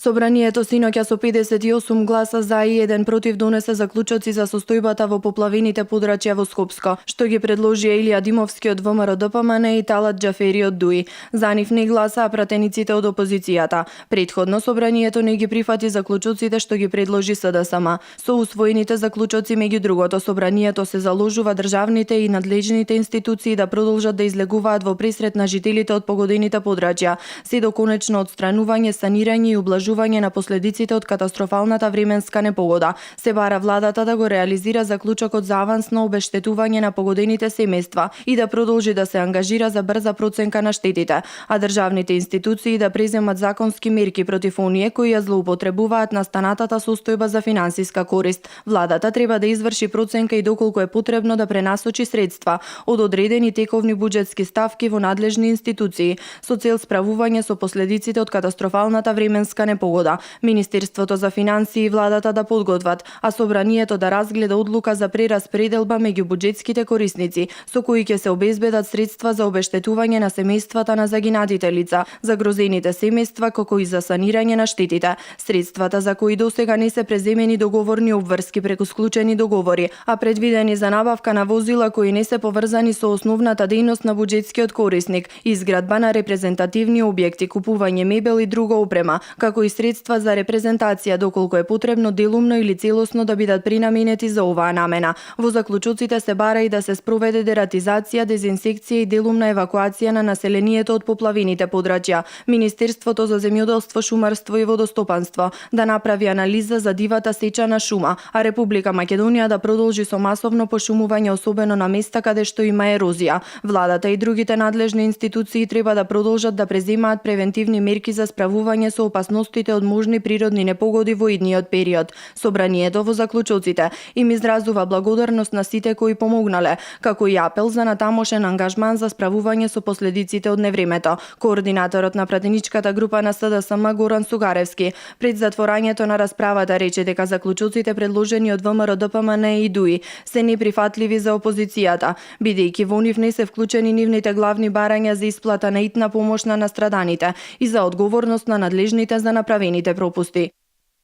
Собранието синоќа со 58 гласа за и 1 против донесе заклучоци за состојбата во поплавените подрачја во Скопско, што ги предложија Илија Димовски од ВМРО-ДПМН и Талат Џафери од ДУИ. За нив не гласаа пратениците од опозицијата. Предходно собранието не ги прифати заклучоците што ги предложи СДСМ. Со усвоените заклучоци меѓу другото, собранието се заложува државните и надлежните институции да продолжат да излегуваат во пресрет на жителите од погодените подрачја, се до конечно одстранување, санирање и ублажување на последиците од катастрофалната временска непогода. Се бара владата да го реализира заклучокот за авансно обештетување на погодените семејства и да продолжи да се ангажира за брза проценка на штетите, а државните институции да преземат законски мерки против оние кои ја злоупотребуваат настанатата состојба за финансиска корист. Владата треба да изврши проценка и доколку е потребно да пренасочи средства од одредени тековни буџетски ставки во надлежни институции со цел справување со последиците од катастрофалната временска непогода. Министерството за финансии и владата да подготват, а собранието да разгледа одлука за прераспределба меѓу буџетските корисници, со кои ќе се обезбедат средства за обештетување на семејствата на загинатите лица, загрозените семејства, како и за санирање на штетите. Средствата за кои досега не се преземени договорни обврски преку склучени договори, а предвидени за набавка на возила кои не се поврзани со основната дејност на буџетскиот корисник, изградба на репрезентативни објекти, купување мебел и друга опрема, како и средства за репрезентација доколку е потребно делумно или целосно да бидат пренаменети за оваа намена. Во заклучоците се бара и да се спроведе дератизација, дезинсекција и делумна евакуација на населението од поплавените подрачја. Министерството за земјоделство, шумарство и водостопанство да направи анализа за дивата сеча на шума, а Република Македонија да продолжи со масовно пошумување, особено на места каде што има ерозија. Владата и другите надлежни институции треба да продолжат да преземаат превентивни мерки за справување со опасностите од можни природни непогоди во идниот период. Собранието во заклучоците им изразува благодарност на сите кои помогнале, како и апел за натамошен ангажман за справување со последиците од невремето. Координаторот на пратеничката група на СДСМ Горан Сугаревски пред затворањето на расправата рече дека заклучоците предложени од ВМРО-ДПМН и ДУИ се неприфатливи за опозицијата, бидејќи во нив не се вклучени нивните главни барања за исплата на итна помош на настраданите и за одговорност на надлежните за направените пропусти.